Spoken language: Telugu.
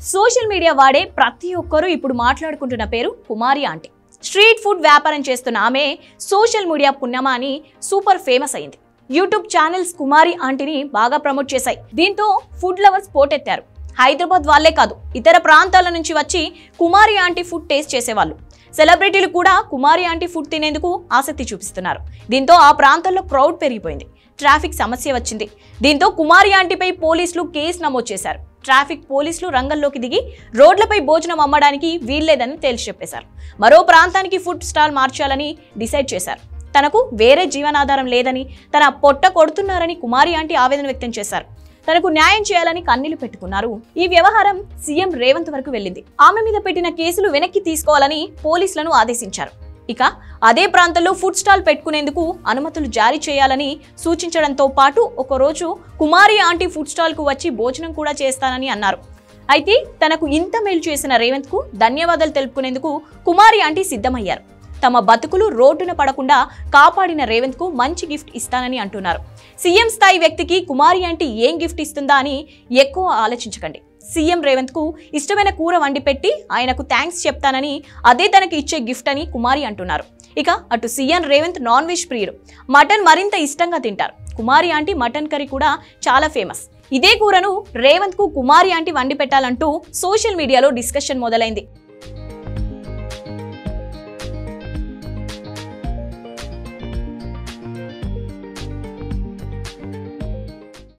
సోషల్ మీడియా వాడే ప్రతి ఒక్కరూ ఇప్పుడు మాట్లాడుకుంటున్న పేరు కుమారి ఆంటీ. స్ట్రీట్ ఫుడ్ వ్యాపారం చేస్తున్న ఆమె సోషల్ మీడియా పుణ్యమా అని సూపర్ ఫేమస్ అయింది. యూట్యూబ్ ఛానల్స్ కుమారి ఆంటీని బాగా ప్రమోట్ చేశాయి. దీంతో ఫుడ్ లవర్స్ పోటెత్తారు. హైదరాబాద్ వాళ్ళే కాదు, ఇతర ప్రాంతాల నుంచి వచ్చి కుమారి ఆంటీ ఫుడ్ టేస్ట్ చేసేవాళ్ళు. సెలబ్రిటీలు కూడా కుమారి ఆంటీ ఫుడ్ తినేందుకు ఆసక్తి చూపిస్తున్నారు. దీంతో ఆ ప్రాంతంలో క్రౌడ్ పెరిగిపోయింది. ట్రాఫిక్ సమస్య వచ్చింది. దీంతో కుమారి ఆంటీపై పోలీసులు కేసు నమోదు చేశారు. ట్రాఫిక్ పోలీసులు రంగంలోకి దిగి రోడ్లపై భోజనం అమ్మడానికి వీల్లేదని తేల్చి చెప్పేశారు. మరో ప్రాంతానికి ఫుడ్ స్టాల్ మార్చాలని డిసైడ్ చేశారు. తనకు వేరే జీవనాధారం లేదని, తన పొట్ట కొడుతున్నారని కుమారి ఆంటీ ఆవేదన వ్యక్తం చేశారు. తనకు న్యాయం చేయాలని కన్నీళ్లు పెట్టుకున్నారు. ఈ వ్యవహారం సీఎం రేవంత్ వరకు వెళ్ళింది. ఆమె మీద పెట్టిన కేసులు వెనక్కి తీసుకోవాలని పోలీసులను ఆదేశించారు. ఇక అదే ప్రాంతంలో ఫుడ్ స్టాల్ పెట్టుకునేందుకు అనుమతులు జారీ చేయాలని సూచించడంతో పాటు ఒకరోజు కుమారి ఆంటీ ఫుడ్ స్టాల్ కు వచ్చి భోజనం కూడా చేస్తానని అన్నారు. అయితే తనకు ఇంత మేలు చేసిన రేవంత్ కు ధన్యవాదాలు తెలుపుకునేందుకు కుమారి ఆంటీ సిద్ధమయ్యారు. తమ బతుకులు రోడ్డున పడకుండా కాపాడిన రేవంత్ కు మంచి గిఫ్ట్ ఇస్తానని అంటున్నారు. సీఎం స్థాయి వ్యక్తికి కుమారి ఆంటీ ఏం గిఫ్ట్ ఇస్తుందా అని ఎక్కువ ఆలోచించకండి. సీఎం రేవంత్ కు ఇష్టమైన కూర వండి పెట్టి ఆయనకు థ్యాంక్స్ చెప్తానని, అదే తనకి ఇచ్చే గిఫ్ట్ అని కుమారి అంటున్నారు. ఇక అటు సీఎం రేవంత్ నాన్ వెజ్ ప్రియుడు, మటన్ మరింత ఇష్టంగా తింటారు. కుమారి ఆంటీ మటన్ కర్రీ కూడా చాలా ఫేమస్. ఇదే కూరను రేవంత్ కు కుమారి ఆంటీ వండి పెట్టాలంటూ సోషల్ మీడియాలో డిస్కషన్ మొదలైంది.